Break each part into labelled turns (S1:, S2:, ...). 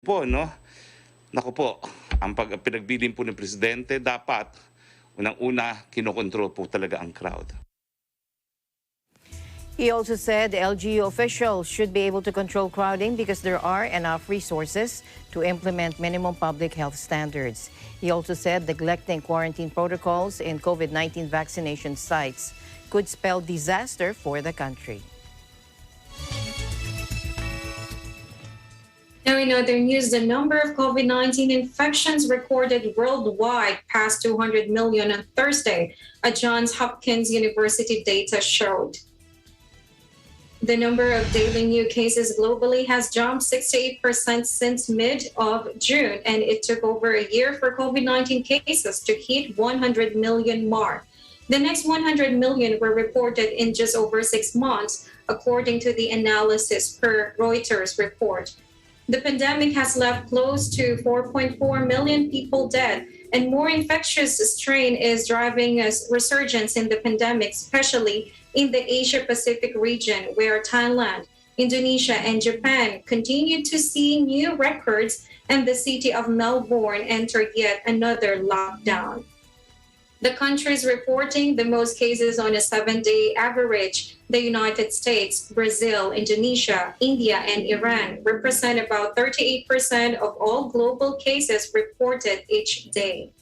S1: po, no? Naku po, ang pinagbilin po ng presidente, dapat unang-una kinokontrol po talaga ang crowd.
S2: He also said LGU officials should be able to control crowding because there are enough resources to implement minimum public health standards. He also said neglecting quarantine protocols in COVID-19 vaccination sites could spell disaster for the country.
S3: Now, in other news, the number of COVID-19 infections recorded worldwide passed 200 million on Thursday, a Johns Hopkins University data showed. The number of daily new cases globally has jumped 68% since mid of June, and it took over a year for COVID-19 cases to hit 100 million mark. The next 100 million were reported in just over 6 months, according to the analysis per Reuters report. The pandemic has left close to 4.4 million people dead, and more infectious strain is driving a resurgence in the pandemic, especially in the Asia-Pacific region, where Thailand, Indonesia, and Japan continue to see new records, and the city of Melbourne entered yet another lockdown. The countries reporting the most cases on a 7-day average, the United States, Brazil, Indonesia, India, and Iran, represent about 38% of all global cases reported each day.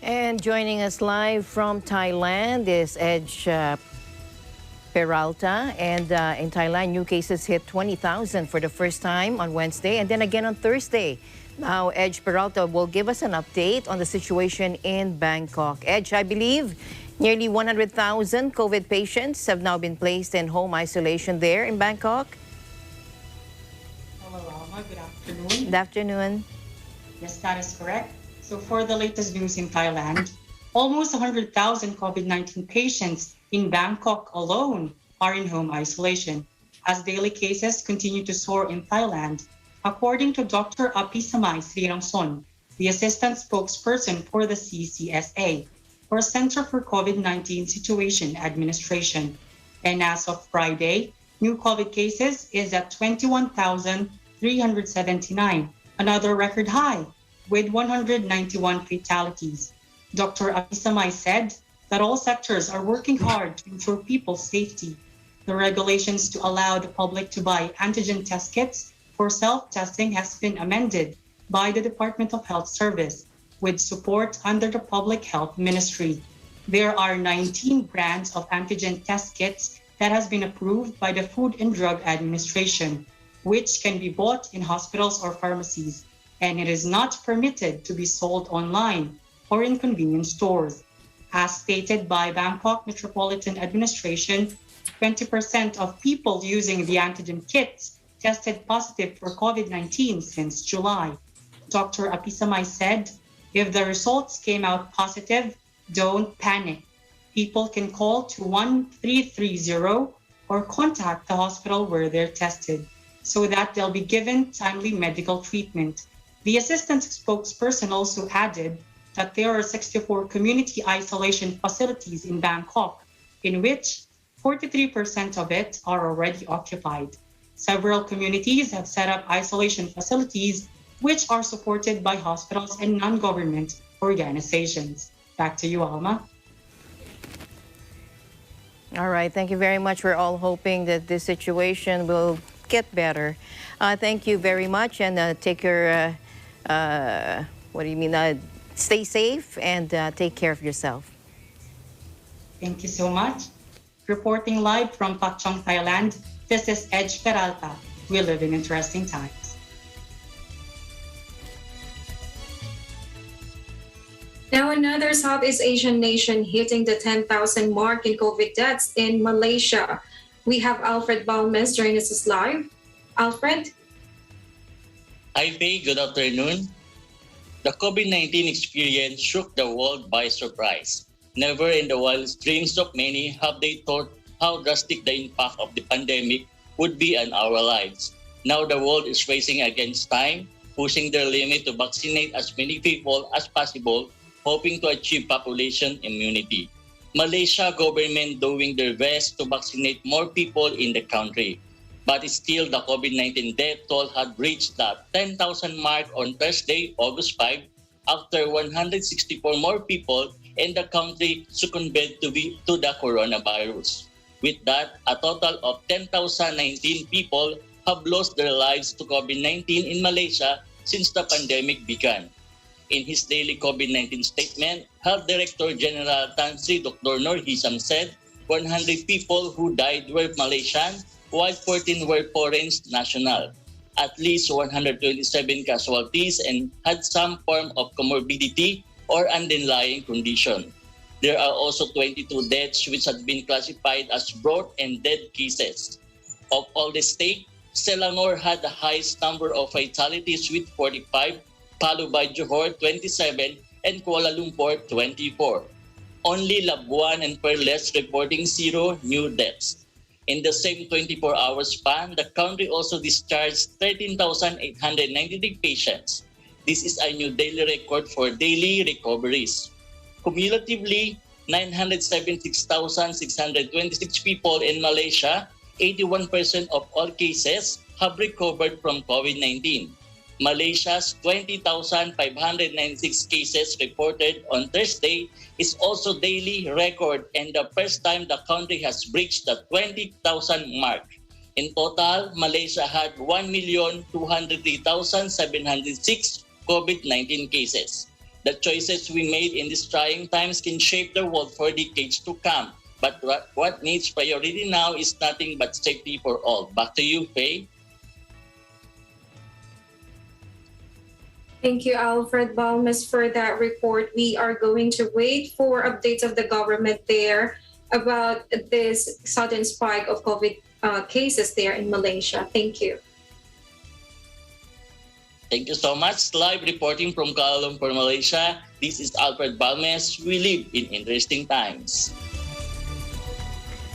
S2: And joining us live from Thailand is Edge Peralta. And in Thailand, new cases hit 20,000 for the first time on Wednesday and then again on Thursday. Now, Edge Peralta will give us an update on the situation in Bangkok. Edge, I believe nearly 100,000 COVID patients have now been placed in home isolation there in Bangkok.
S4: Hello, Alma. Good afternoon.
S2: Good afternoon.
S4: Yes, that is correct. So for the latest news in Thailand, almost 100,000 COVID-19 patients in Bangkok alone are in home isolation as daily cases continue to soar in Thailand, according to Dr. Apisamai Srirangson, the assistant spokesperson for the CCSA, or Center for COVID-19 Situation Administration. And as of Friday, new COVID cases is at 21,379, another record high, with 191 fatalities. Dr. Apisamai said that all sectors are working hard to ensure people's safety. The regulations to allow the public to buy antigen test kits for self-testing has been amended by the Department of Health Service with support under the Public Health Ministry. There are 19 brands of antigen test kits that has been approved by the Food and Drug Administration, which can be bought in hospitals or pharmacies, and it is not permitted to be sold online or in convenience stores. As stated by Bangkok Metropolitan Administration, 20% of people using the antigen kits tested positive for COVID-19 since July. Dr. Apisamai said, if the results came out positive, don't panic. People can call to 1330 or contact the hospital where they're tested so that they'll be given timely medical treatment. The assistant spokesperson also added that there are 64 community isolation facilities in Bangkok, in which 43% of it are already occupied. Several communities have set up isolation facilities, which are supported by hospitals and non-government organizations. Back to you, Alma.
S2: All right, thank you very much. We're all hoping that this situation will get better. Thank you very much, and take your, stay safe and take care of yourself.
S4: Thank you so much. Reporting live from Pak Chong, Thailand, this is Edge Peralta. We live in interesting times.
S3: Now, another Southeast Asian nation hitting the 10,000 mark in COVID deaths in Malaysia. We have Alfred Balmes joining us live. Alfred?
S5: Hi, Faye. Good afternoon. The COVID-19 experience shook the world by surprise. Never in the wildest dreams of many have they thought how drastic the impact of the pandemic would be on our lives. Now the world is racing against time, pushing their limit to vaccinate as many people as possible, hoping to achieve population immunity. Malaysia government doing their best to vaccinate more people in the country. But still, the COVID-19 death toll had reached the 10,000 mark on Thursday, August 5, after 164 more people in the country succumbed to the coronavirus. With that, a total of 10,019 people have lost their lives to COVID-19 in Malaysia since the pandemic began. In his daily COVID-19 statement, Health Director General Tan Sri Dr. Nur Hisam said 100 people who died were Malaysian, while 14 were foreign national. At least 127 casualties and had some form of comorbidity or underlying condition. There are also 22 deaths which had been classified as brought and dead cases. Of all the states, Selangor had the highest number of fatalities with 45, followed by Johor 27 and Kuala Lumpur 24. Only Labuan and Perles reporting 0 new deaths. In the same 24-hour span, the country also discharged 13,893 patients. This is a new daily record for daily recoveries. Cumulatively, 976,626 people in Malaysia, 81% of all cases, have recovered from COVID-19. Malaysia's 20,596 cases reported on Thursday is also daily record and the first time the country has breached the 20,000 mark. In total, Malaysia had 1,203,706 COVID-19 cases. The choices we made in these trying times can shape the world for decades to come. But what needs priority now is nothing but safety for all. Back to you, Faye.
S3: Thank you, Alfred Balmes, for that report. We are going to wait for updates of the government there about this sudden spike of COVID cases there in Malaysia. Thank you.
S5: Thank you so much. Live reporting from Kuala Lumpur, Malaysia. This is Alfred Balmes. We live in interesting times.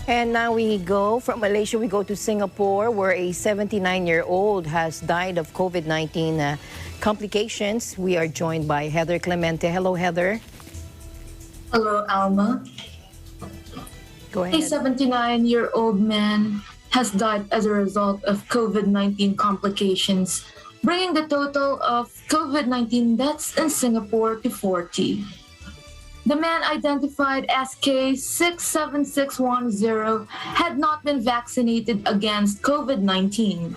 S2: And now we go from Malaysia, we go to Singapore, where a 79-year-old has died of COVID-19 complications. We are joined by Heather Clemente. Hello, Heather.
S6: Hello, Alma.
S2: Go
S6: A
S2: ahead.
S6: 79-year-old man has died as a result of COVID-19 complications, bringing the total of COVID-19 deaths in Singapore to 40. The man, identified as K67610, had not been vaccinated against COVID-19.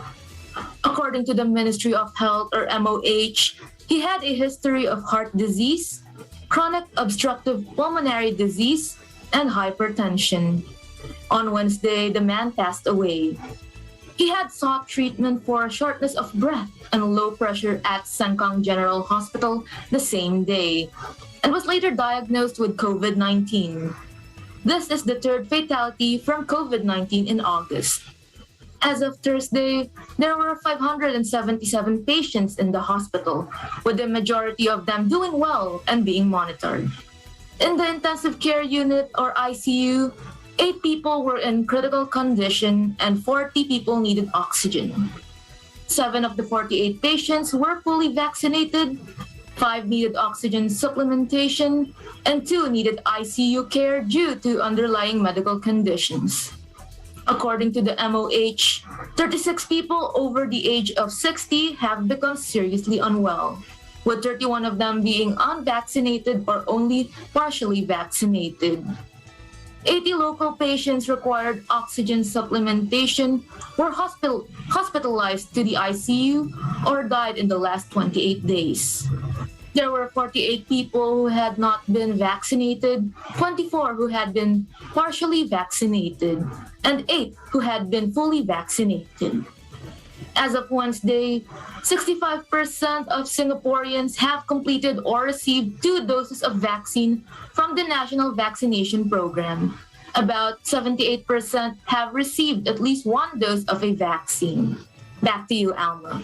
S6: According to the Ministry of Health, or MOH, he had a history of heart disease, chronic obstructive pulmonary disease, and hypertension. On Wednesday, the man passed away. He had sought treatment for shortness of breath and low pressure at Sengkang General Hospital the same day, and was later diagnosed with COVID-19. This is the third fatality from COVID-19 in August. As of Thursday, there were 577 patients in the hospital, with the majority of them doing well and being monitored. In the intensive care unit, or ICU, 8 people were in critical condition and 40 people needed oxygen. 7 of the 48 patients were fully vaccinated, 5 needed oxygen supplementation, and 2 needed ICU care due to underlying medical conditions. According to the MOH, 36 people over the age of 60 have become seriously unwell, with 31 of them being unvaccinated or only partially vaccinated. 80 local patients required oxygen supplementation, were hospitalized to the ICU, or died in the last 28 days. There were 48 people who had not been vaccinated, 24 who had been partially vaccinated, and 8 who had been fully vaccinated. As of Wednesday, 65% of Singaporeans have completed or received 2 doses of vaccine from the National Vaccination Program. About 78% have received at least 1 dose of a vaccine. Back to you, Alma.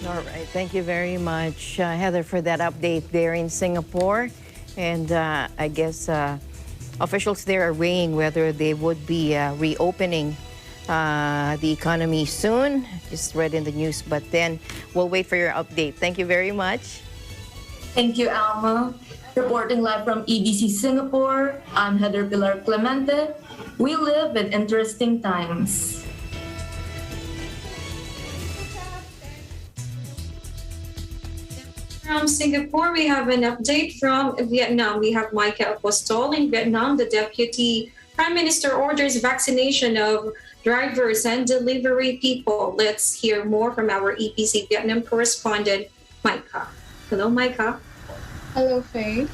S2: All right. Thank you very much, Heather, for that update there in Singapore. And I guess officials there are weighing whether they would be reopening the economy soon. Just read in the news, but then we'll wait for your update. Thank you very much.
S6: Thank you, Alma. Reporting live from EBC Singapore, I'm Heather Pilar Clemente. We live in interesting times.
S3: From Singapore, we have an update from Vietnam. We have Micah Apostol in Vietnam. The Deputy Prime Minister orders vaccination of drivers and delivery people. Let's hear more from our EPC Vietnam correspondent, Micah. Hello, Micah.
S7: Hello, Faye.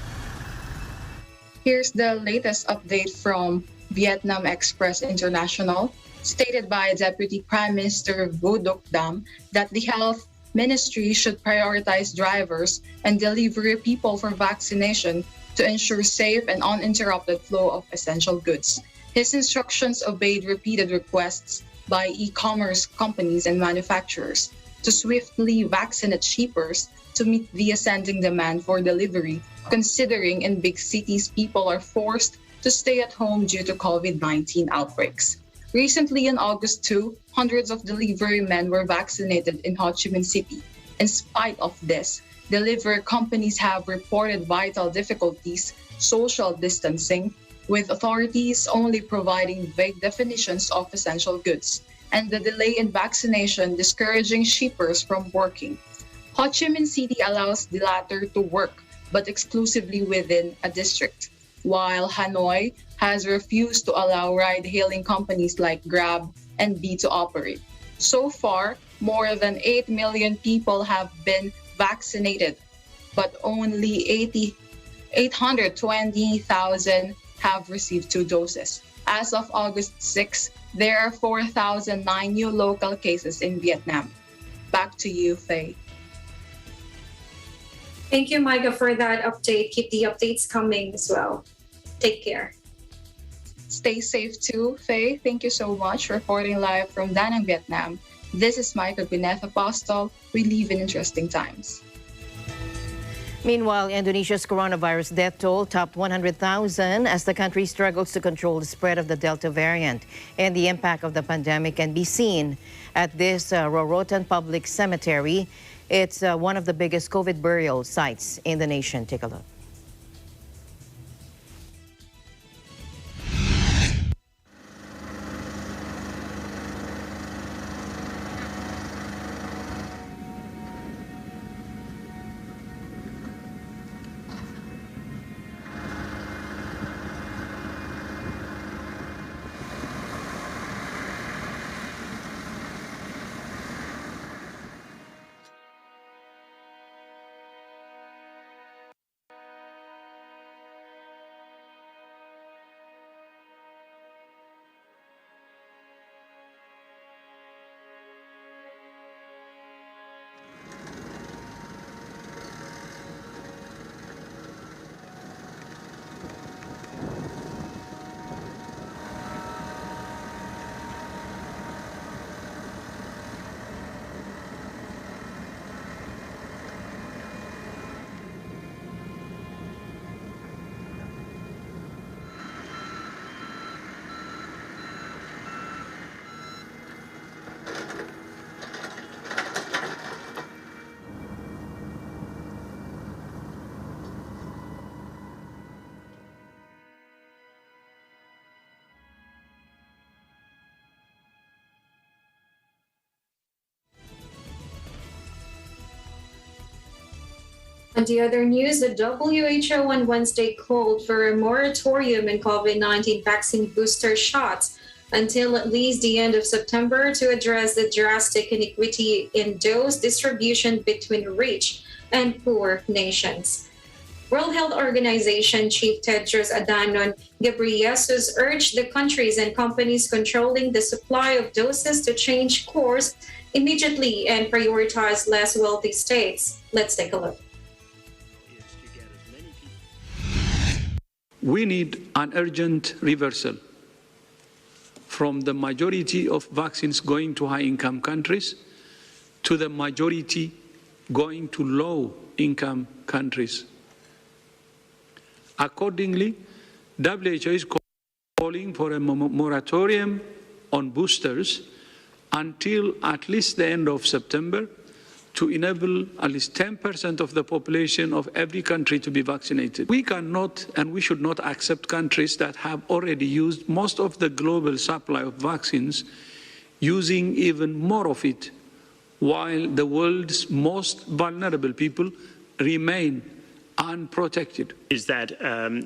S7: Here's the latest update from Vietnam Express International, stated by Deputy Prime Minister Vu Duc Dam that the Health Ministry should prioritize drivers and delivery people for vaccination to ensure safe and uninterrupted flow of essential goods. His instructions obeyed repeated requests by e-commerce companies and manufacturers to swiftly vaccinate shippers to meet the ascending demand for delivery, considering in big cities people are forced to stay at home due to COVID-19 outbreaks. Recently, in August 2, hundreds of delivery men were vaccinated in Ho Chi Minh City. In spite of this, delivery companies have reported vital difficulties, social distancing, with authorities only providing vague definitions of essential goods, and the delay in vaccination discouraging shippers from working. Ho Chi Minh City allows the latter to work, but exclusively within a district, while Hanoi has refused to allow ride-hailing companies like Grab and Bee to operate. So far, more than 8 million people have been vaccinated, but only 820,000 have received 2 doses. As of August 6, there are 4,009 new local cases in Vietnam. Back to you, Faye.
S3: Thank you, Micah, for that update. Keep the updates coming as well. Take care.
S7: Stay safe too, Faye. Thank you so much. Reporting live from Da Nang, Vietnam. This is Micah Gwyneth Apostol. We live in interesting times.
S2: Meanwhile, Indonesia's coronavirus death toll topped 100,000 as the country struggles to control the spread of the Delta variant. And the impact of the pandemic can be seen at this Rorotan Public Cemetery. It's one of the biggest COVID burial sites in the nation. Take a look.
S3: On the other news, the WHO on Wednesday called for a moratorium in COVID-19 vaccine booster shots until at least the end of September to address the drastic inequity in dose distribution between rich and poor nations. World Health Organization Chief Tedros Adhanom Ghebreyesus urged the countries and companies controlling the supply of doses to change course immediately and prioritize less wealthy states. Let's take a look.
S8: We need an urgent reversal from the majority of vaccines going to high-income countries to the majority going to low-income countries. Accordingly, WHO is calling for a moratorium on boosters until at least the end of September to enable at least 10% of the population of every country to be vaccinated. We cannot and we should not accept countries that have already used most of the global supply of vaccines, using even more of it, while the world's most vulnerable people remain unprotected.
S9: Is that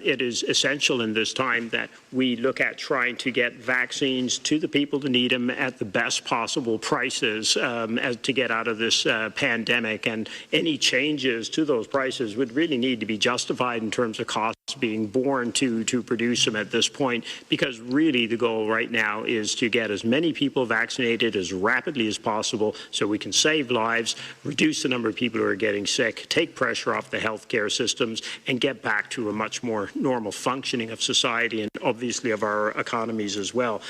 S9: it is essential in this time that we look at trying to get vaccines to the people that need them at the best possible prices to get out of this pandemic, and any changes to those prices would really need to be justified in terms of costs being borne to produce them at this point, because really the goal right now is to get as many people vaccinated as rapidly as possible so we can save lives, reduce the number of people who are getting sick, take pressure off the healthcare systems, and get back to a much more normal functioning of society and obviously of our economies as well.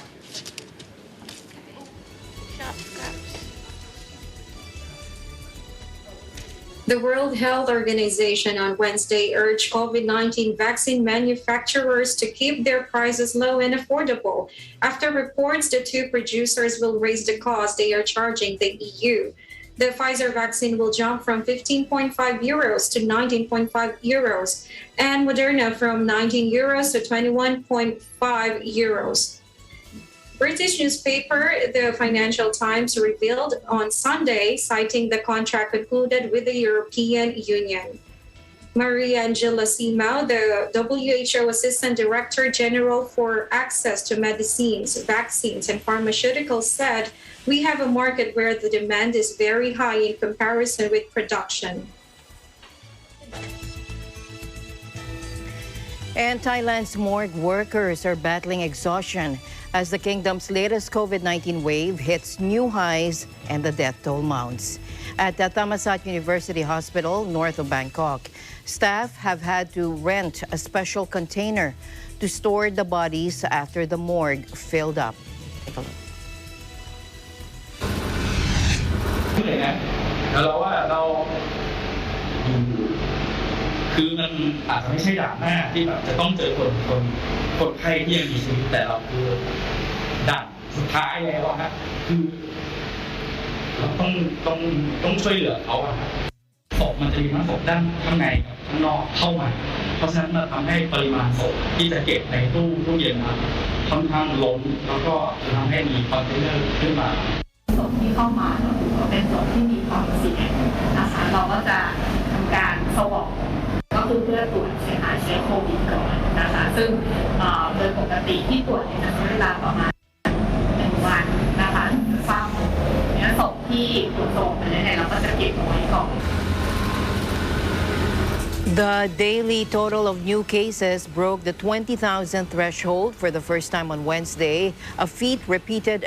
S3: The World Health Organization on Wednesday urged COVID-19 vaccine manufacturers to keep their prices low and affordable after reports the two producers will raise the cost they are charging the EU. The Pfizer vaccine will jump from 15.5 euros to 19.5 euros, and Moderna from 19 euros to 21.5 euros. British newspaper The Financial Times revealed on Sunday, citing the contract concluded with the European Union. Maria Angela Simao, the WHO Assistant Director General for Access to Medicines, Vaccines, and Pharmaceuticals, said, "We have a market where the demand is very high in comparison with production."
S2: And Thailand's morgue workers are battling exhaustion as the kingdom's latest COVID-19 wave hits new highs and the death toll mounts. At the Thammasat University Hospital, north of Bangkok, staff have had to rent a special container to store the bodies after the morgue filled up. Take a look.
S10: คือมันอาจจะไม่ใช่ด่านหน้าที่แบบจะต้องเจอคนไข้ที่ยังมีชีวิตแต่เราคือด่านสุดท้ายแล้วครับคือเราต้องช่วยเหลือเขาครับศพมันจะมีทั้งศพด้านข้างในกับข้างนอกเข้ามาเพราะฉะนั้นมันทำให้ปริมาณศพที่จะเก็บในตู้เย็นค่อนข้างล้นแล้วก็จะทำให้มีคอนเทนเนอร์ขึ้นมา
S11: ศพที่เข้ามาเป็นศพที่มีความเสี่ยงนะคะเราก็จะทำการสวอปก็คือเพื่อตรวจหาเชื้อโควิดก่อนนะคะซึ่งโดยปกติที่ตรวจจะใช้เวลาประมาณ1 วันนะคะถึงจะทราบผลเนี่ยศพที่ตรวจสอบไปเนี่ยเราก็จะเก็บเอาไว้ก่อน
S2: The daily total of new cases broke the 20,000 threshold for the first time on Wednesday, a feat repeated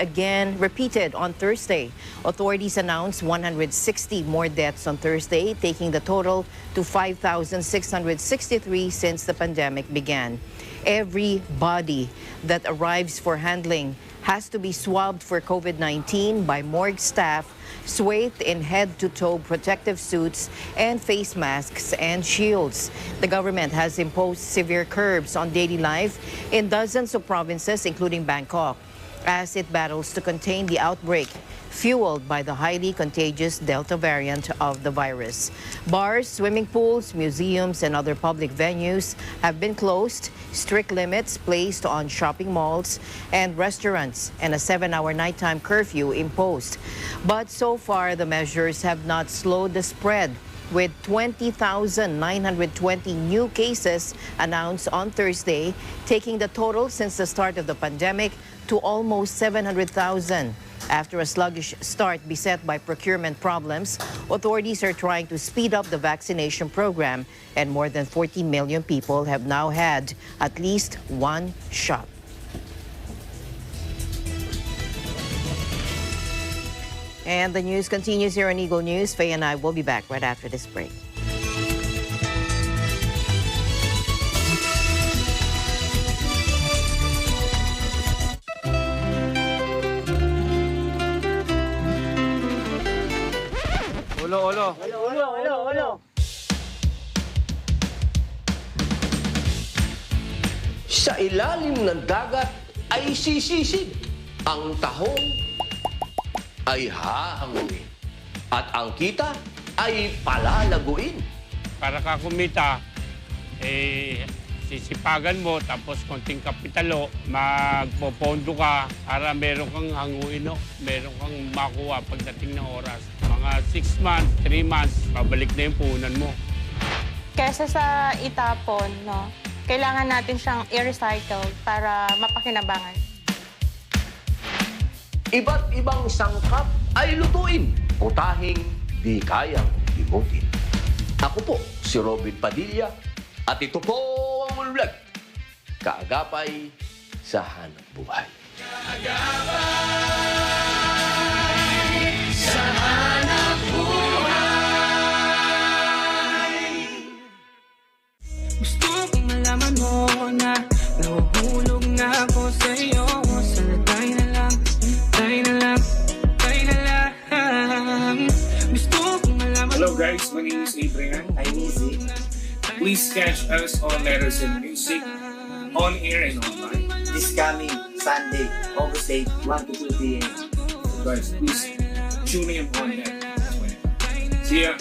S2: on Thursday. Authorities announced 160 more deaths on Thursday, taking the total to 5,663 since the pandemic began. Every body that arrives for handling has to be swabbed for COVID-19 by morgue staff, swathed in head-to-toe protective suits and face masks and shields. The government has imposed severe curbs on daily life in dozens of provinces, including Bangkok, as it battles to contain the outbreak, fueled by the highly contagious Delta variant of the virus. Bars, swimming pools, museums, and other public venues have been closed, strict limits placed on shopping malls and restaurants, and a 7-hour nighttime curfew imposed. But so far, the measures have not slowed the spread, with 20,920 new cases announced on Thursday, taking the total since the start of the pandemic to almost 700,000. After a sluggish start beset by procurement problems, authorities are trying to speed up the vaccination program, and more than 14 million people have now had at least one shot. And the news continues here on Eagle News. Faye and I will be back right after this break.
S12: Sa ilalim ng dagat ay sisisig. Ang tahong ay hahangin. At ang kita ay palalaguin.
S13: Para ka kumita, sisipagan mo, tapos konting kapitalo, magpopondo ka para meron kang hanguin, meron kang makuha pagdating ng oras. Mga 6 months, 3 months, pabalik na yung puhunan mo.
S14: Kesa sa itapon, kailangan natin siyang i-recycle para mapakinabangan.
S12: Iba't ibang sangkap ay lutuin. Putahing di kayang limutin. Ako po si Robin Padilla at ito po ang Vlog. Kaagapay sa hanap buhay. Kaagapay sa hanap buhay.
S15: Gusto kong malaman mo na nahuhulog na ako sa iyo. Salatay na lang, tay na lang, tay na lang. Gusto kong malaman.
S16: Hello guys, my name is Abraham. I'm Easy. Please catch us on Letters and Music, on air and online.
S17: This coming Sunday, August 8, 1 to 2 p.m.
S16: So guys, please tune in on that. See ya.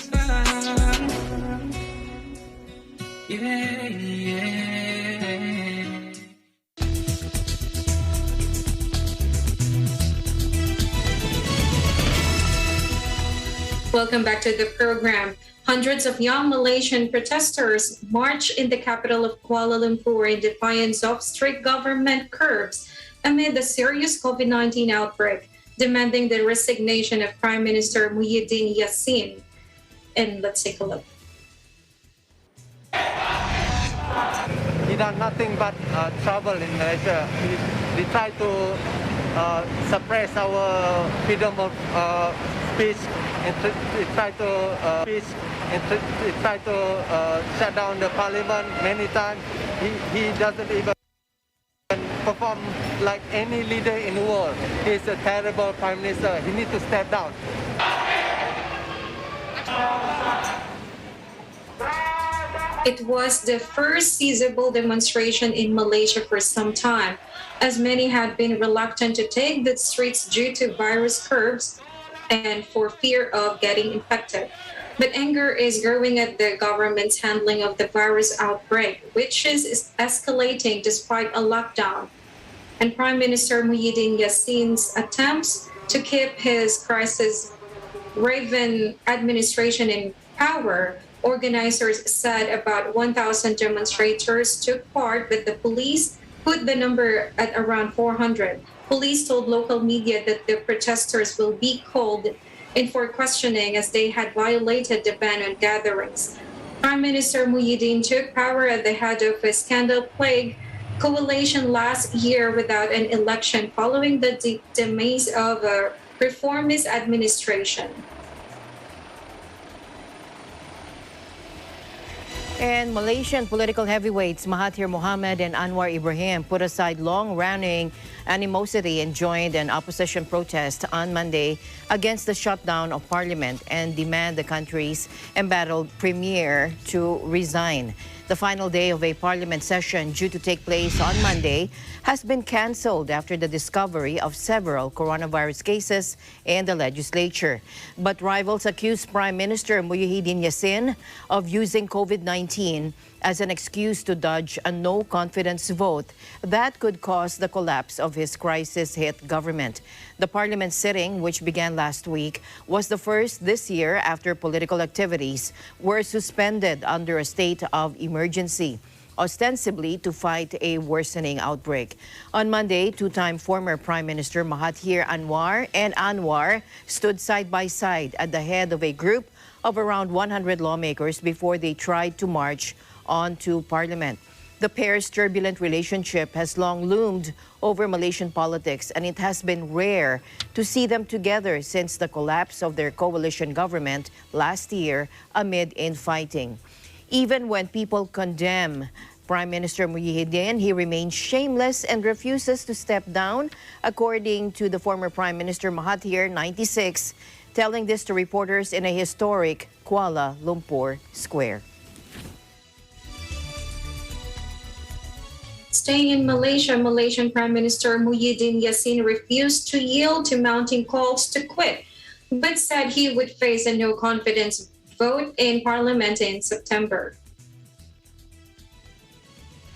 S3: Welcome back to the program. Hundreds of young Malaysian protesters marched in the capital of Kuala Lumpur in defiance of strict government curbs amid the serious COVID-19 outbreak, demanding the resignation of Prime Minister Muhyiddin Yassin. And let's take a look.
S18: He done nothing but trouble in Malaysia. They try to suppress our freedom of speech, and they try to shut down the parliament many times. He doesn't even perform like any leader in the world. He's a terrible prime minister. He needs to step down.
S3: It was the first feasible demonstration in Malaysia for some time, as many had been reluctant to take the streets due to virus curbs and for fear of getting infected. But anger is growing at the government's handling of the virus outbreak, which is escalating despite a lockdown. And Prime Minister Muhyiddin Yassin's attempts to keep his crisis-ridden administration in power. Organizers said about 1,000 demonstrators took part, but the police put the number at around 400. Police told local media that the protesters will be called in for questioning as they had violated the ban on gatherings. Prime Minister Muhyiddin took power at the head of a scandal-plagued coalition last year without an election following the demise of a reformist administration.
S2: And Malaysian political heavyweights Mahathir Mohamad and Anwar Ibrahim put aside long-running animosity and joined an opposition protest on Monday against the shutdown of parliament and demand the country's embattled premier to resign. The final day of a parliament session due to take place on Monday has been cancelled after the discovery of several coronavirus cases in the legislature. But rivals accuse Prime Minister Muhyiddin Yassin of using COVID-19 as an excuse to dodge a no-confidence vote that could cause the collapse of his crisis-hit government. The parliament sitting, which began last week, was the first this year after political activities were suspended under a state of emergency, ostensibly to fight a worsening outbreak. On Monday, two-time former Prime Minister Mahathir and Anwar stood side by side at the head of a group of around 100 lawmakers before they tried to march onto Parliament. The pair's turbulent relationship has long loomed over Malaysian politics, and it has been rare to see them together since the collapse of their coalition government last year amid infighting. Even when people condemn Prime Minister Muhyiddin, he remains shameless and refuses to step down, according to the former Prime Minister Mahathir, 96, telling this to reporters in a historic Kuala Lumpur square.
S3: Staying in Malaysia, Malaysian Prime Minister Muhyiddin Yassin refused to yield to mounting calls to quit. but said he would face a no confidence vote in parliament in September.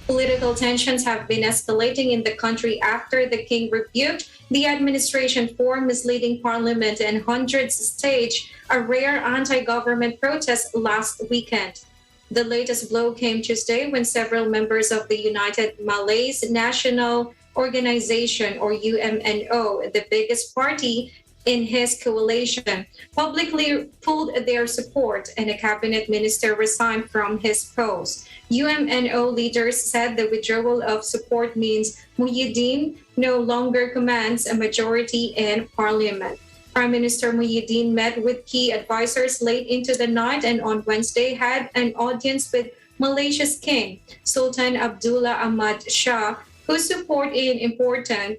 S3: Political tensions have been escalating in the country after the king rebuked the administration for misleading parliament and hundreds staged a rare anti-government protest last weekend. The latest blow came Tuesday when several members of the United Malays National Organization, or UMNO, the biggest party in his coalition, publicly pulled their support and a cabinet minister resigned from his post. UMNO leaders said the withdrawal of support means Muhyiddin no longer commands a majority in parliament. Prime Minister Muhyiddin met with key advisors late into the night and on Wednesday had an audience with Malaysia's king, Sultan Abdullah Ahmad Shah, whose support is important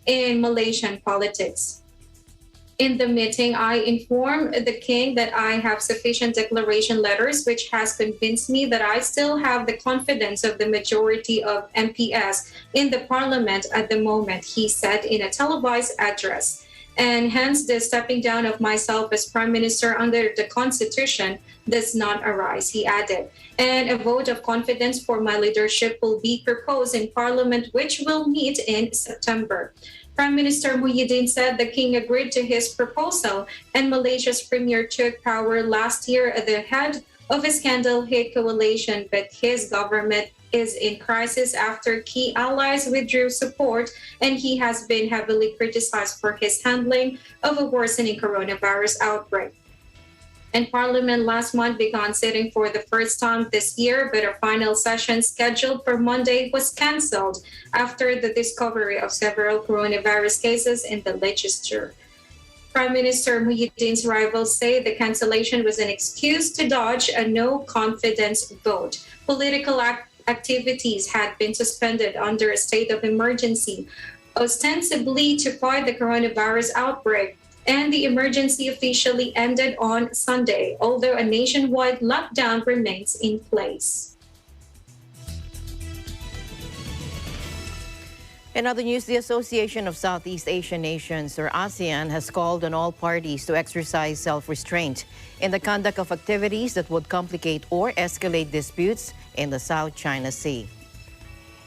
S3: in Malaysian politics. In the meeting, I informed the king that I have sufficient declaration letters, which has convinced me that I still have the confidence of the majority of MPs in the parliament at the moment, he said in a televised address. And hence, the stepping down of myself as prime minister under the constitution does not arise, he added. And a vote of confidence for my leadership will be proposed in parliament, which will meet in September. Prime Minister Muhyiddin said the king agreed to his proposal, and Malaysia's premier took power last year at the head of a scandal-hit coalition, but his government is in crisis after key allies withdrew support, and he has been heavily criticized for his handling of a worsening coronavirus outbreak. And Parliament last month began sitting for the first time this year, but a final session scheduled for Monday was cancelled after the discovery of several coronavirus cases in the legislature. Prime Minister Muhyiddin's rivals say the cancellation was an excuse to dodge a no-confidence vote. Political activities had been suspended under a state of emergency, ostensibly to fight the coronavirus outbreak, and the emergency officially ended on Sunday, although a nationwide lockdown remains in place.
S2: In other news, the Association of Southeast Asian Nations, or ASEAN, has called on all parties to exercise self-restraint in the conduct of activities that would complicate or escalate disputes in the South China Sea.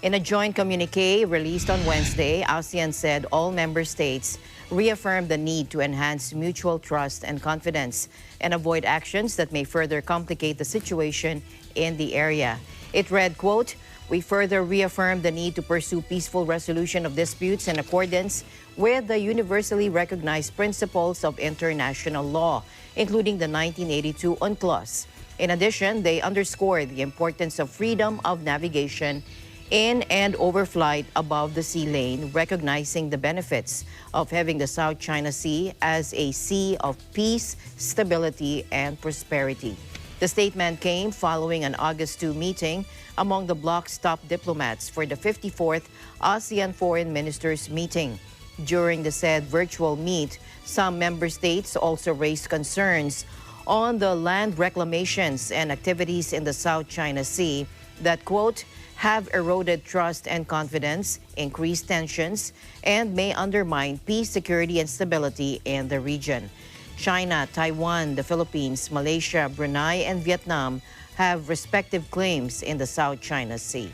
S2: In a joint communique released on Wednesday, ASEAN said all member states reaffirmed the need to enhance mutual trust and confidence and avoid actions that may further complicate the situation in the area. It read, quote, "We further reaffirm the need to pursue peaceful resolution of disputes in accordance with the universally recognized principles of international law, including the 1982 UNCLOS. In addition, they underscored the importance of freedom of navigation in and overflight above the sea lane, recognizing the benefits of having the South China Sea as a sea of peace, stability, and prosperity." The statement came following an August 2 meeting among the bloc's top diplomats for the 54th ASEAN Foreign Ministers meeting. During the said virtual meet, some member states also raised concerns on the land reclamations and activities in the South China Sea that, quote, "have eroded trust and confidence, increased tensions, and may undermine peace, security, and stability in the region." China, Taiwan, the Philippines, Malaysia, Brunei, and Vietnam have respective claims in the South China Sea.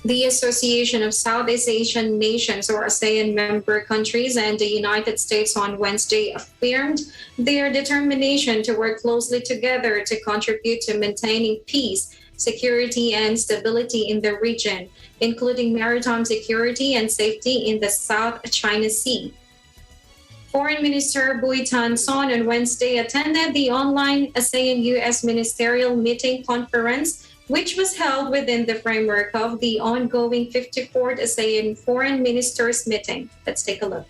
S3: The Association of Southeast Asian Nations, or ASEAN member countries, and the United States on Wednesday affirmed their determination to work closely together to contribute to maintaining peace, security, and stability in the region, including maritime security and safety in the South China Sea. Foreign Minister Bui Tan Son on Wednesday attended the online ASEAN-US Ministerial Meeting Conference, which was held within the framework of the ongoing 54th ASEAN Foreign Ministers Meeting. Let's take a look.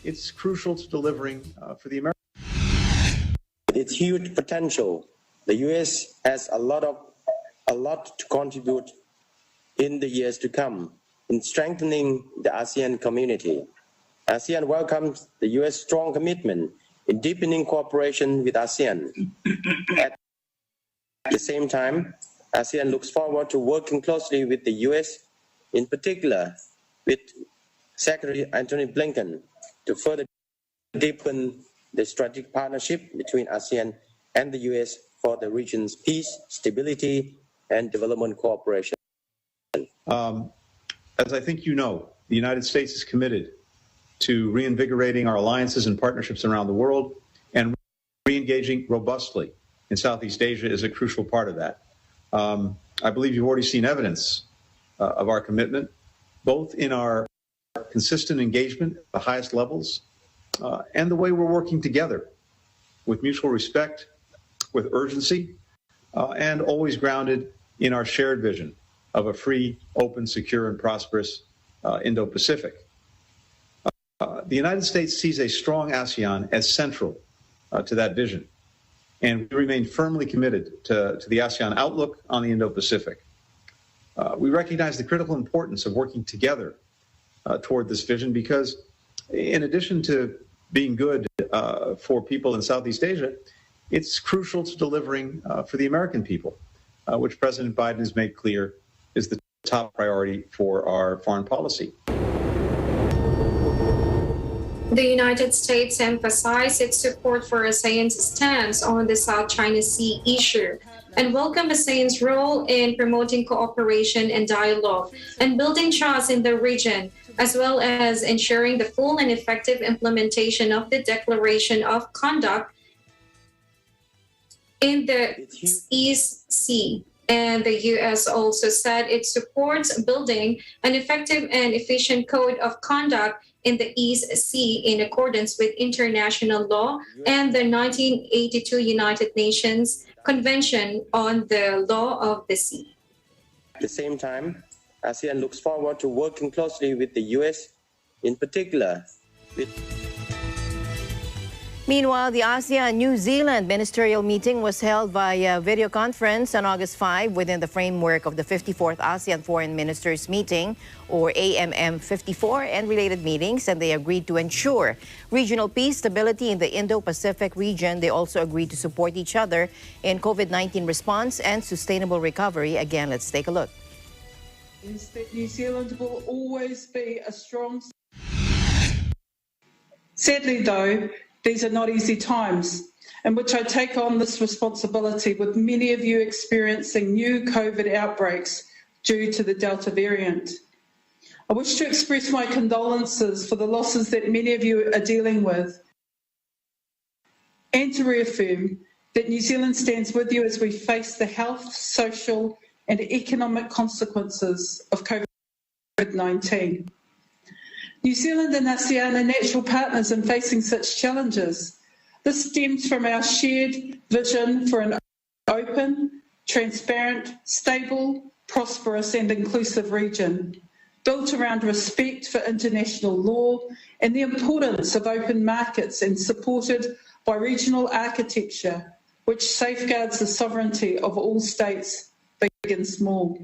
S19: It's crucial to delivering for the American.
S20: With its huge potential, the U.S. has a lot to contribute in the years to come in strengthening the ASEAN community. ASEAN welcomes the U.S. strong commitment in deepening cooperation with ASEAN. At the same time, ASEAN looks forward to working closely with the U.S., in particular with Secretary Antony Blinken to further deepen the strategic partnership between ASEAN and the US for the region's peace, stability, and development cooperation.
S21: As I think you know, the United States is committed to reinvigorating our alliances and partnerships around the world, and re-engaging robustly in Southeast Asia is a crucial part of that. I believe you've already seen evidence of our commitment, both in our consistent engagement at the highest levels and the way we're working together with mutual respect, with urgency, and always grounded in our shared vision of a free, open, secure, and prosperous Indo-Pacific. The United States sees a strong ASEAN as central to that vision, and we remain firmly committed to the ASEAN outlook on the Indo-Pacific. We recognize the critical importance of working together toward this vision because, in addition to being good for people in Southeast Asia, it's crucial to delivering for the American people, which President Biden has made clear is the top priority for our foreign policy.
S3: The United States emphasized its support for ASEAN's stance on the South China Sea issue and welcomed ASEAN's role in promoting cooperation and dialogue and building trust in the region, as well as ensuring the full and effective implementation of the Declaration of Conduct in the East Sea. And the U.S. also said it supports building an effective and efficient code of conduct in the East Sea in accordance with international law and the 1982 United Nations Convention on the Law of the Sea.
S20: At the same time, ASEAN looks forward to working closely with the U.S., in particular with...
S2: Meanwhile, the Asean-New Zealand ministerial meeting was held via video conference on August 5 within the framework of the 54th ASEAN Foreign Ministers Meeting, or AMM 54, and related meetings, and they agreed to ensure regional peace, stability in the Indo-Pacific region. They also agreed to support each other in COVID-19 response and sustainable recovery. Again, let's take a look.
S22: New Zealand will always be a strong... Sadly, though, these are not easy times in which I take on this responsibility, with many of you experiencing new COVID outbreaks due to the Delta variant. I wish to express my condolences for the losses that many of you are dealing with, and to reaffirm that New Zealand stands with you as we face the health, social and economic consequences of COVID-19. New Zealand and ASEAN are natural partners in facing such challenges. This stems from our shared vision for an open, transparent, stable, prosperous and inclusive region, built around respect for international law and the importance of open markets, and supported by regional architecture which safeguards the sovereignty of all states, big and small.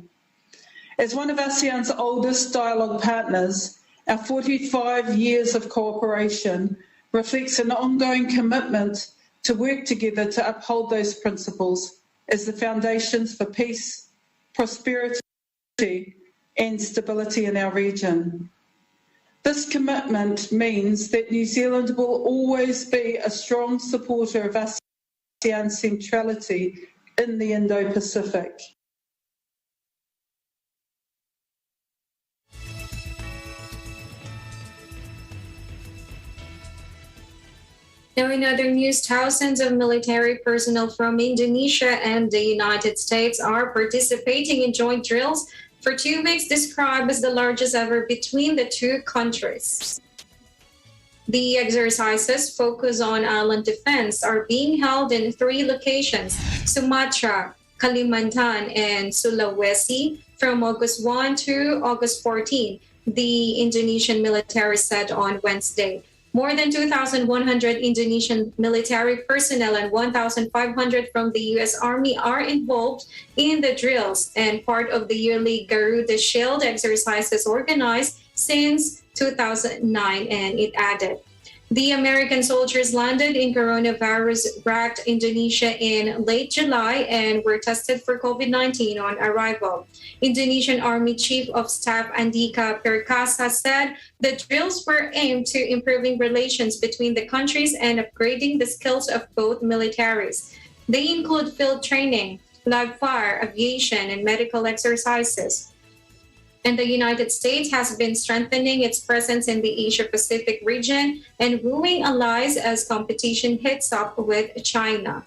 S22: As one of ASEAN's oldest dialogue partners, our 45 years of cooperation reflects an ongoing commitment to work together to uphold those principles as the foundations for peace, prosperity and stability in our region. This commitment means that New Zealand will always be a strong supporter of ASEAN centrality in the Indo-Pacific.
S3: Now, in other news, thousands of military personnel from Indonesia and the United States are participating in joint drills for 2 weeks, described as the largest ever between the two countries. The exercises focus on island defense are being held in 3 locations: Sumatra, Kalimantan, and Sulawesi, from August 1 to August 14, the Indonesian military said on Wednesday. More than 2,100 Indonesian military personnel and 1,500 from the U.S. Army are involved in the drills and part of the yearly Garuda Shield exercises organized since 2009, and it added. The American soldiers landed in coronavirus-racked Indonesia in late July and were tested for COVID-19 on arrival. Indonesian Army Chief of Staff Andika Perkasa said the drills were aimed to improving relations between the countries and upgrading the skills of both militaries. They include field training, live fire, aviation, and medical exercises. And the United States has been strengthening its presence in the Asia-Pacific region and wooing allies as competition heats up with China.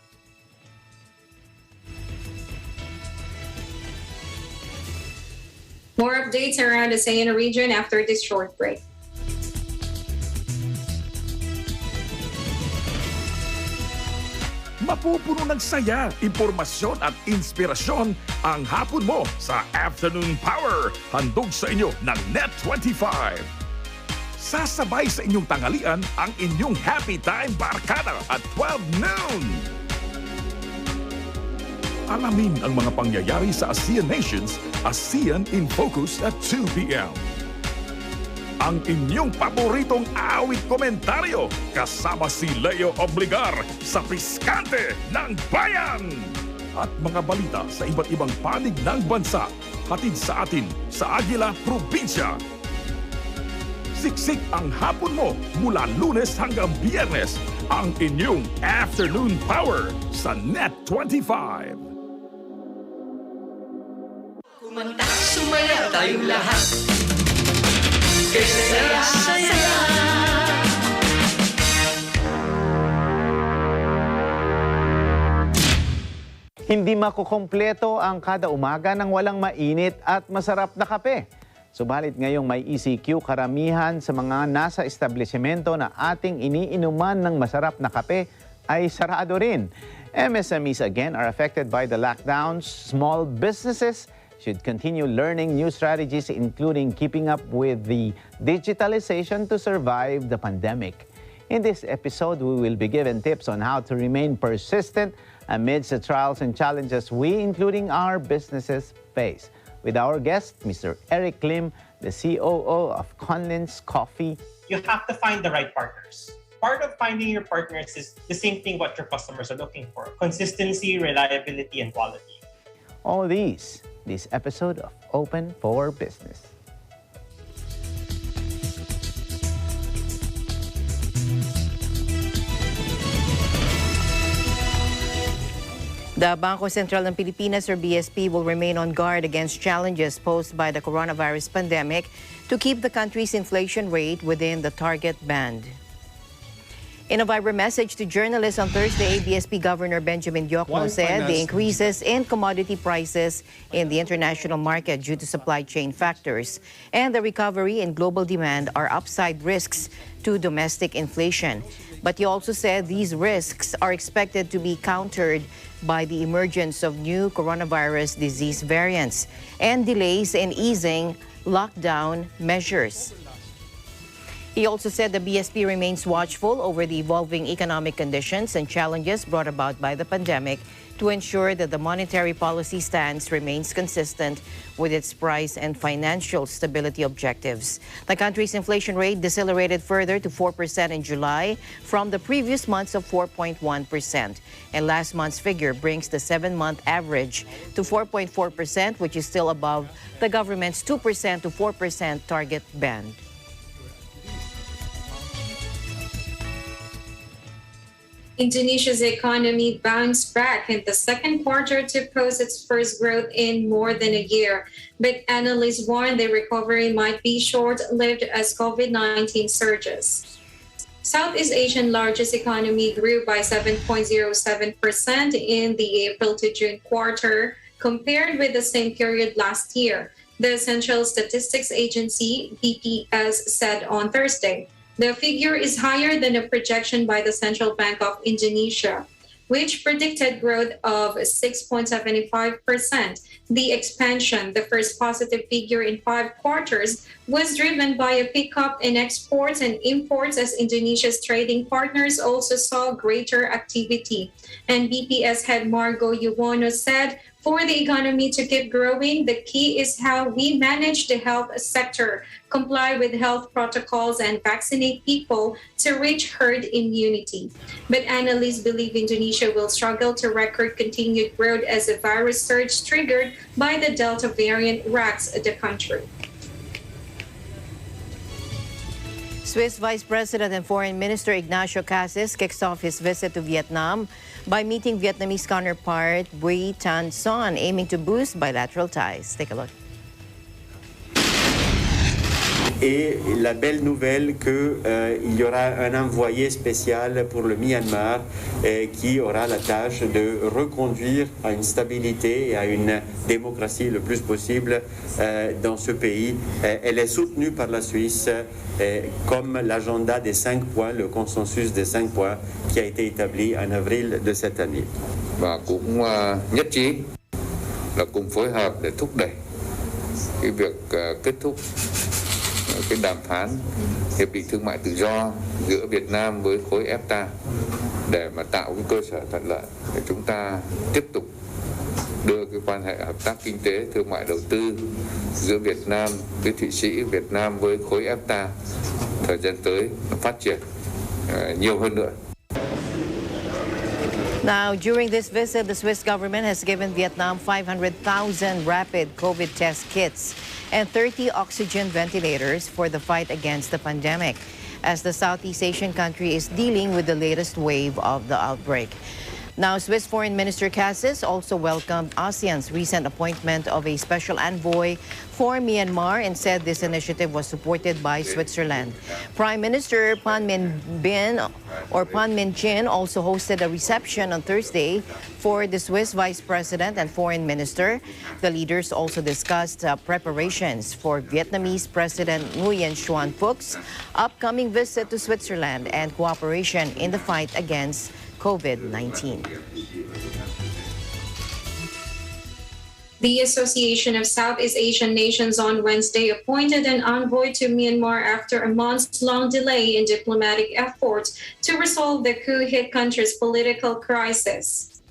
S3: More updates around the ASEAN region after this short break.
S1: Mapupuno ng saya, impormasyon at inspirasyon ang hapon mo sa Afternoon Power. Handog sa inyo ng Net25. Sasabay sa inyong tanghalian ang inyong Happy Time Barkada at 12 noon. Alamin ang mga pangyayari sa ASEAN nations, ASEAN in Focus at 2 p.m. Ang inyong paboritong awit komentaryo kasama si Leo Obligar sa Piskante ng Bayan. At mga balita sa iba't ibang panig ng bansa hatid sa atin sa Aguila Probinsya. Siksik ang hapon mo mula Lunes hanggang Biyernes ang inyong Afternoon Power sa Net25.
S15: Kumanta, sumaya tayong lahat. Saya.
S4: Hindi makukumpleto ang kada umaga ng walang mainit at masarap na kape. Subalit ngayong may ECQ, karamihan sa mga nasa establishmento na ating iniinuman ng masarap na kape ay sarado rin. MSMEs again are affected by the lockdowns. Small businesses should continue learning new strategies, including keeping up with the digitalization to survive the pandemic. In this episode, we will be given tips on how to remain persistent amidst the trials and challenges we, including our businesses, face. With our guest, Mr. Eric Lim, the COO of Conlin's Coffee.
S23: You have to find the right partners. Part of finding your partners is the same thing what your customers are looking for: consistency, reliability, and quality.
S4: All these, this episode of Open for Business.
S2: The Bangko Sentral ng Pilipinas, or BSP, will remain on guard against challenges posed by the coronavirus pandemic to keep the country's inflation rate within the target band. In a vibrant message to journalists on Thursday, BSP Governor Benjamin Diokno said the increases in commodity prices in the international market due to supply chain factors and the recovery in global demand are upside risks to domestic inflation. But he also said these risks are expected to be countered by the emergence of new coronavirus disease variants and delays in easing lockdown measures. He also said the BSP remains watchful over the evolving economic conditions and challenges brought about by the pandemic to ensure that the monetary policy stance remains consistent with its price and financial stability objectives. The country's inflation rate decelerated further to 4% in July from the previous months of 4.1%. And last month's figure brings the 7-month average to 4.4%, which is still above the government's 2% to 4% target band.
S3: Indonesia's economy bounced back in the second quarter to post its first growth in more than a year. But analysts warn the recovery might be short-lived as COVID-19 surges. Southeast Asian largest economy grew by 7.07% in the April to June quarter compared with the same period last year, the Central Statistics Agency, BPS, said on Thursday. The figure is higher than a projection by the Central Bank of Indonesia, which predicted growth of 6.75%. The expansion, the first positive figure in 5 quarters, was driven by a pickup in exports and imports as Indonesia's trading partners also saw greater activity. And BPS head Margo Yuwono said For the economy to keep growing, the key is how we manage the health sector, comply with health protocols, and vaccinate people to reach herd immunity. But analysts believe Indonesia will struggle to record continued growth as a virus surge triggered by the Delta variant racks the country.
S2: Swiss Vice President and Foreign Minister Ignacio Cassis kicks off his visit to Vietnam by meeting Vietnamese counterpart Bui Tan Son, aiming to boost bilateral ties. Take a look.
S5: Et la belle nouvelle qu'il y aura un envoyé spécial pour le Myanmar qui aura la tâche de reconduire à une stabilité et à une démocratie le plus possible dans ce pays. Elle est soutenue par la Suisse comme l'agenda des 5 points, le consensus des 5 points qui a été établi en avril de cette année.
S6: Và cũng nhất trí là cùng phối hợp để thúc đẩy cái việc kết thúc cái đàm phán hiệp định thương mại tự do giữa Việt Nam với khối EFTA để mà tạo cái cơ sở thuận lợi để chúng ta tiếp tục đưa cái quan hệ hợp tác kinh tế, thương mại đầu tư giữa Việt Nam với Thụy Sĩ, Việt Nam với khối EFTA thời gian tới phát triển nhiều hơn nữa.
S2: Now, during this visit, the Swiss government has given Vietnam 500,000 rapid COVID test kits and 30 oxygen ventilators for the fight against the pandemic, as the Southeast Asian country is dealing with the latest wave of the outbreak. Now, Swiss Foreign Minister Cassis also welcomed ASEAN's recent appointment of a special envoy for Myanmar and said this initiative was supported by Switzerland. Prime Minister Pan Min Chin also hosted a reception on Thursday for the Swiss Vice President and Foreign Minister. The leaders also discussed preparations for Vietnamese President Nguyen Xuan Phoc's upcoming visit to Switzerland and cooperation in the fight against COVID-19.
S3: The Association of Southeast Asian Nations on Wednesday appointed an envoy to Myanmar after a months-long delay in diplomatic efforts to resolve the coup-hit country's political crisis.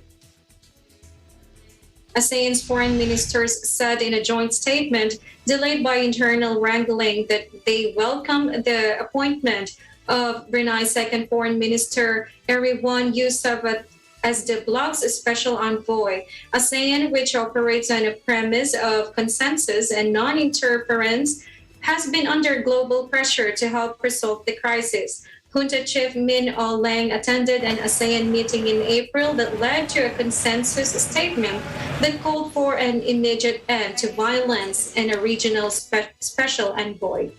S3: ASEAN's foreign ministers said in a joint statement, delayed by internal wrangling, that they welcome the appointment of Brunei's second foreign minister, Erywan Yusof, as the bloc's special envoy. ASEAN, which operates on a premise of consensus and non-interference, has been under global pressure to help resolve the crisis. Junta Chief Min Aung attended an ASEAN meeting in April that led to a consensus statement that called for an immediate end to violence and a regional special envoy.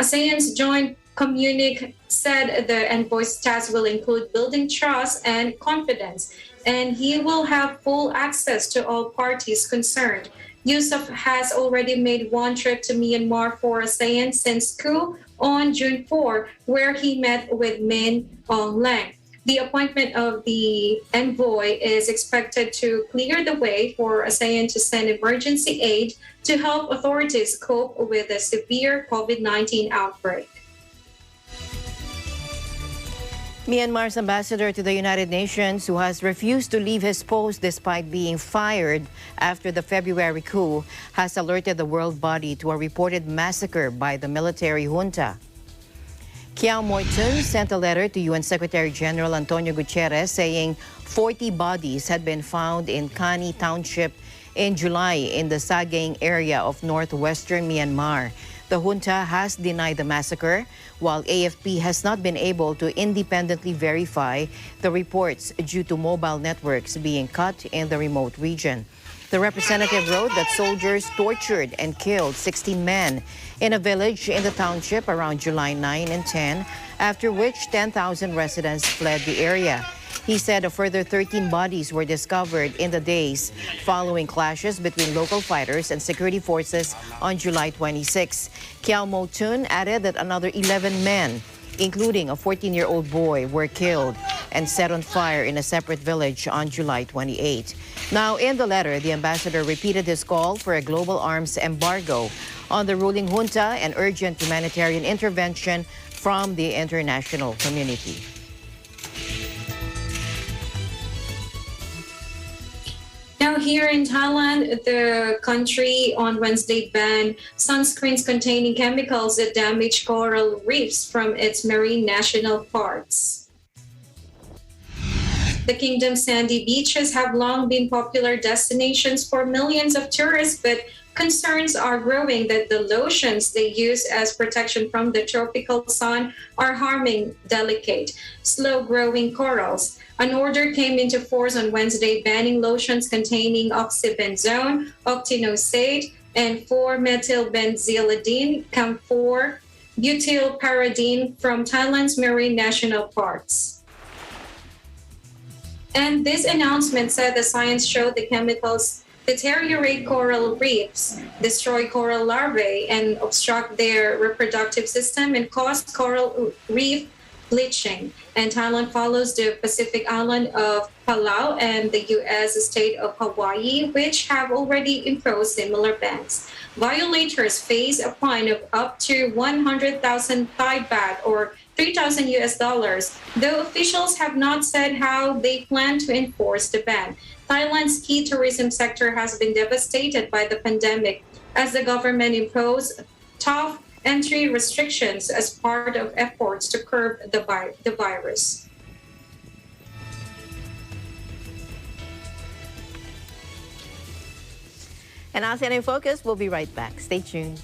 S3: ASEAN's joint communique said the envoy's task will include building trust and confidence, and he will have full access to all parties concerned. Yusof has already made one trip to Myanmar for ASEAN since coup on June 4, where he met with Min Aung Hlaing. The appointment of the envoy is expected to clear the way for ASEAN to send emergency aid to help authorities cope with the severe COVID-19 outbreak.
S2: Myanmar's ambassador to the United Nations, who has refused to leave his post despite being fired after the February coup, has alerted the world body to a reported massacre by the military junta. Kiao Moitun sent a letter to UN Secretary General Antonio Guterres saying 40 bodies had been found in Kani Township in July in the Sagaing area of northwestern Myanmar. The junta has denied the massacre, while AFP has not been able to independently verify the reports due to mobile networks being cut in the remote region. The representative wrote that soldiers tortured and killed 16 men in a village in the township around July 9 and 10, after which 10,000 residents fled the area. He said a further 13 bodies were discovered in the days following clashes between local fighters and security forces on July 26. Kiao Moitun added that another 11 men, including a 14-year-old boy, were killed and set on fire in a separate village on July 28. Now, in the letter, the ambassador repeated his call for a global arms embargo on the ruling junta and urgent humanitarian intervention from the international community.
S3: Now, here in Thailand, the country on Wednesday banned sunscreens containing chemicals that damage coral reefs from its marine national parks. The kingdom's sandy beaches have long been popular destinations for millions of tourists, but concerns are growing that the lotions they use as protection from the tropical sun are harming delicate, slow-growing corals. An order came into force on Wednesday banning lotions containing oxybenzone, octinoxate, and 4-methylbenzyladine, camphor, butylpyridine from Thailand's marine national parks. And this announcement said the science showed the chemicals deteriorate coral reefs, destroy coral larvae, and obstruct their reproductive system and cause coral reef bleaching. And Thailand follows the Pacific island of Palau and the U.S. state of Hawaii, which have already imposed similar bans. Violators face a fine of up to 100,000 Thai baht or $3,000, though officials have not said how they plan to enforce the ban. Thailand's ski tourism sector has been devastated by the pandemic as the government imposed tough entry restrictions as part of efforts to curb the virus.
S2: And ASEAN in Focus, we'll be right back. Stay tuned.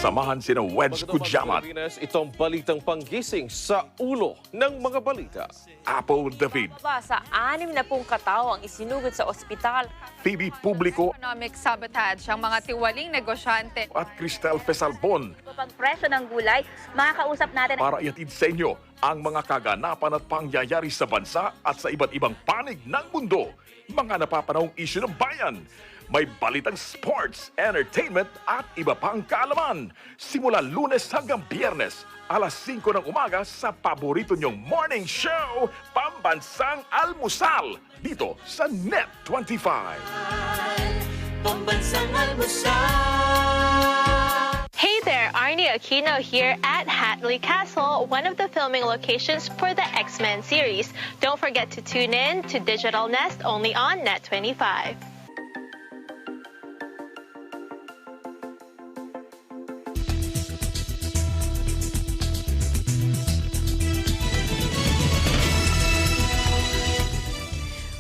S1: Samahan sina Wedge Kujamat,
S7: itong balitang panggising sa ulo ng mga balita.
S1: Apple David,
S8: Sa 60 na pong katao ang isinugod sa ospital.
S1: Phoebe Publico,
S9: Economic sabotage ang mga tiwaling negosyante.
S1: at Cristel Fesalbon
S8: Pagpresyo ng gulay, makakausap natin
S1: para ihatid sa inyo ang mga kaganapan at pangyayari sa bansa at sa iba't ibang panig ng mundo. Mga napapanahong isyu ng bayan. May balitang sports, entertainment at iba pang kaalaman. Simula Lunes hanggang Biyernes, alas 5 ng umaga sa paborito nyong morning show, Pambansang Almusal, dito sa Net 25.
S15: Pambansang Almusal.
S14: Hey there, Arnie Aquino here at Hatley Castle, one of the filming locations for the X-Men series. Don't forget to tune in to Digital Nest only on Net 25.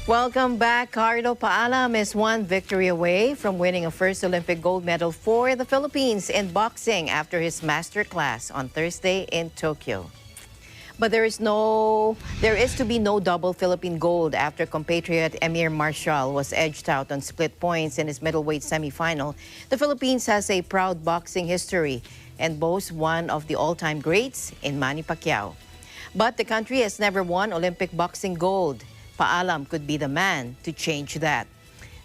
S2: Welcome back. Carlo Paalam is one victory away from winning a first Olympic gold medal for the Philippines in boxing after his master class on Thursday in Tokyo. But there is to be no double Philippine gold after compatriot Emir Marshall was edged out on split points in his middleweight semifinal. The Philippines has a proud boxing history and boasts one of the all-time greats in Manny Pacquiao. But the country has never won Olympic boxing gold. Paalam could be the man to change that.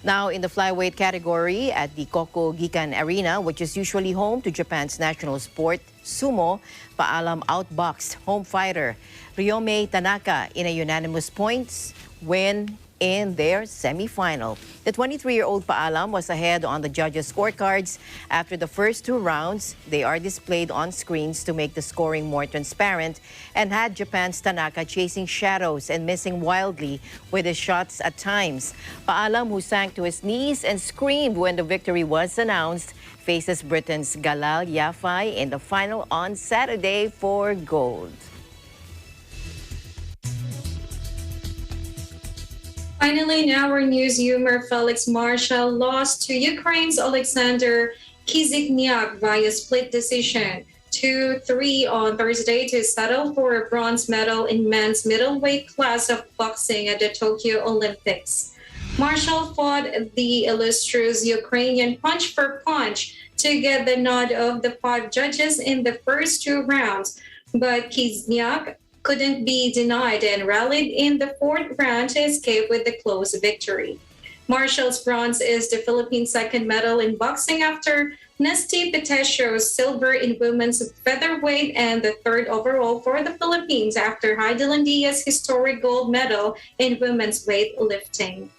S2: Now, in the flyweight category at the Koko Gikan Arena, which is usually home to Japan's national sport, sumo, Paalam outboxed home fighter Ryomei Tanaka in a unanimous points win in their semifinal. The 23-year-old Paalam was ahead on the judges' scorecards. After the first two rounds, they are displayed on screens to make the scoring more transparent and had Japan's Tanaka chasing shadows and missing wildly with his shots at times. Paalam, who sank to his knees and screamed when the victory was announced, faces Britain's Galal Yafai in the final on Saturday for gold.
S3: Finally, in our newsroomer, Felix Marshall lost to Ukraine's Alexander Kizikniak via split decision 2-3 on Thursday to settle for a bronze medal in men's middleweight class of boxing at the Tokyo Olympics. Marshall fought the illustrious Ukrainian punch for punch to get the nod of the 5 judges in the first 2 rounds, but Kizikniak couldn't be denied and rallied in the 4th round to escape with a close victory. Marshall's bronze is the Philippines' 2nd medal in boxing after Nesty Petecio's silver in women's featherweight and the 3rd overall for the Philippines after Heidelandia's historic gold medal in women's weightlifting.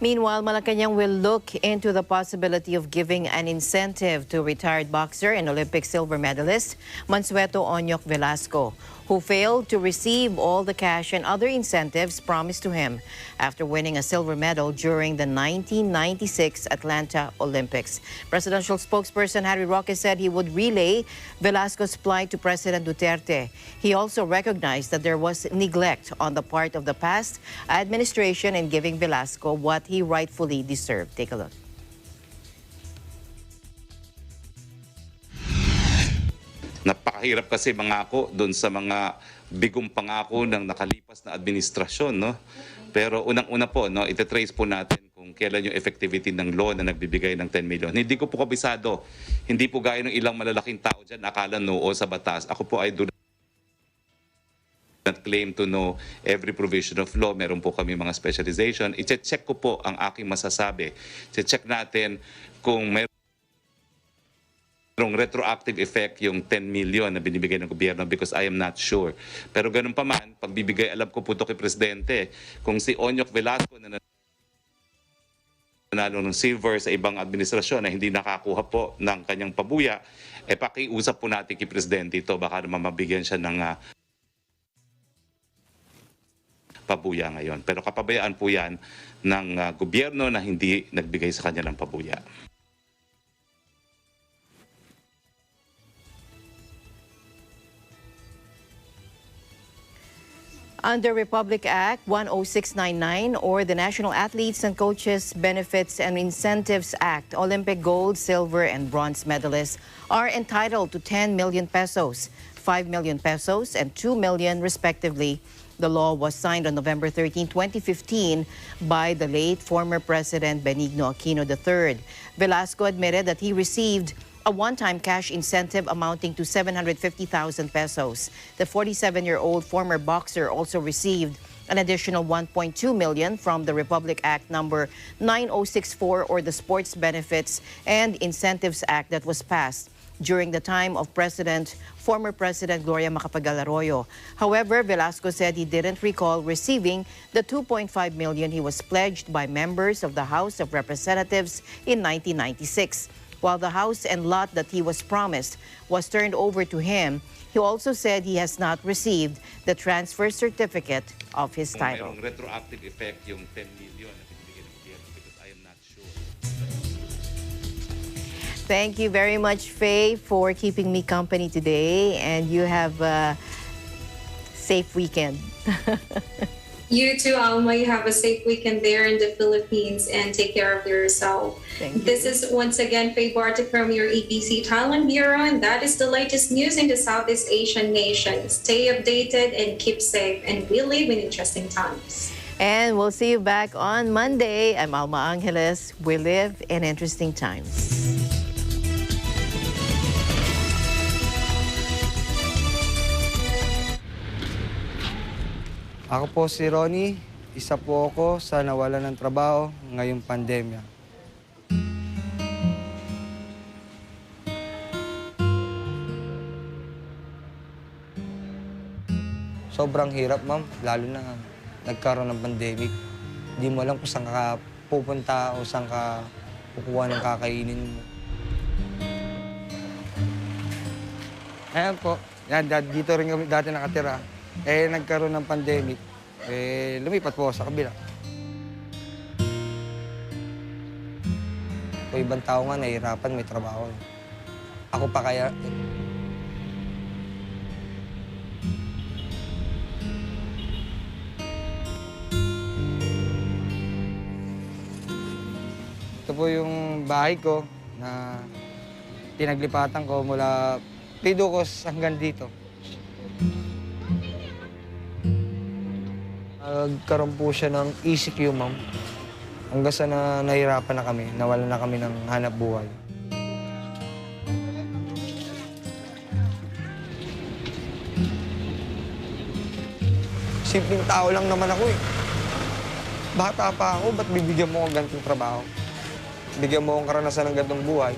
S2: Meanwhile, Malacanang will look into the possibility of giving an incentive to retired boxer and Olympic silver medalist Mansueto Onyok Velasco, who failed to receive all the cash and other incentives promised to him after winning a silver medal during the 1996 Atlanta Olympics. Presidential spokesperson Harry Roque said he would relay Velasco's plight to President Duterte. He also recognized that there was neglect on the part of the past administration in giving Velasco what he rightfully deserved. Take a look.
S10: Napakahirap kasi mangako doon sa mga bigong pangako ng nakalipas na administrasyon, no? Pero unang-una po, no, ite-trace po natin kung kailan yung effectivity ng law na nagbibigay ng 10 million. Hindi ko po kabisado. Hindi po gaya ng ilang malalaking tao dyan, akala noo sa batas. Ako po ay do not claim to know every provision of law. Meron po kami mga specialization. I-check ko po ang aking masasabi. I-check natin kung mayroong retroactive effect yung 10 million na binibigay ng gobyerno because I am not sure. Pero ganun pa man, pagbibigay, alam ko po ito kay Presidente, kung si Onyok Velasco na nanalo ng silver sa ibang administrasyon na hindi nakakuha po ng kanyang pabuya, pakiusap po natin kay Presidente ito, baka naman mabigyan siya ng pabuya ngayon. Pero kapabayaan po yan ng gobyerno na hindi nagbigay sa kanya ng pabuya.
S2: Under Republic Act 10699 or the National Athletes and Coaches Benefits and Incentives Act, Olympic gold, silver, and bronze medalists are entitled to 10 million pesos, 5 million pesos, and 2 million respectively. The law was signed on November 13, 2015 by the late former President Benigno Aquino III. Velasco admitted that he received a one-time cash incentive amounting to 750,000 pesos. The 47-year-old former boxer also received an additional 1.2 million from the Republic Act number 9064 or the Sports Benefits and Incentives Act that was passed during the time of former President Gloria Macapagal-Arroyo. However, Velasco said he didn't recall receiving the 2.5 million he was pledged by members of the House of Representatives in 1996. While the house and lot that he was promised was turned over to him, he also said he has not received the transfer certificate of his title.
S10: Kung mayroong retroactive effect yung 10 million na binibigay ng gobyerno because I am not sure.
S2: Thank you very much, Faye, for keeping me company today, and you have a safe weekend.
S3: You too, Alma. You have a safe weekend there in the Philippines and take care of yourself.
S2: Thank you.
S3: This is once again Faye Barta from your EBC Thailand Bureau, and that is the latest news in the Southeast Asian nations. Stay updated and keep safe, and we live in interesting times.
S2: And we'll see you back on Monday. I'm Alma Angeles. We live in interesting times.
S18: Ako po si Ronnie, isa po ako sa nawalan ng trabaho ngayong pandemya. Sobrang hirap, ma'am, lalo na nagkaroon ng pandemic. Hindi mo alam kung saan ka pupunta o saan ka kukuha ng kakainin mo. Ayan po, yan, dito rin kami dati nakatira. Nagkaroon ng pandemic, lumipat po sa kabila. O ibang tao nga nahihirapan, may trabaho. Ako pa kaya... Ito po yung bahay ko na pinaglipatan ko mula Pidukos hanggang dito. Nagkaroon po siya ng ECQ, ma'am. Hanggang sa nahirapan na kami, nawalan na kami ng hanap buhay. Simpleng tao lang naman ako eh. Bata pa ako, ba't bibigyan mo akong ganitong trabaho? Bigyan mo akong karanasan ng ganitong buhay.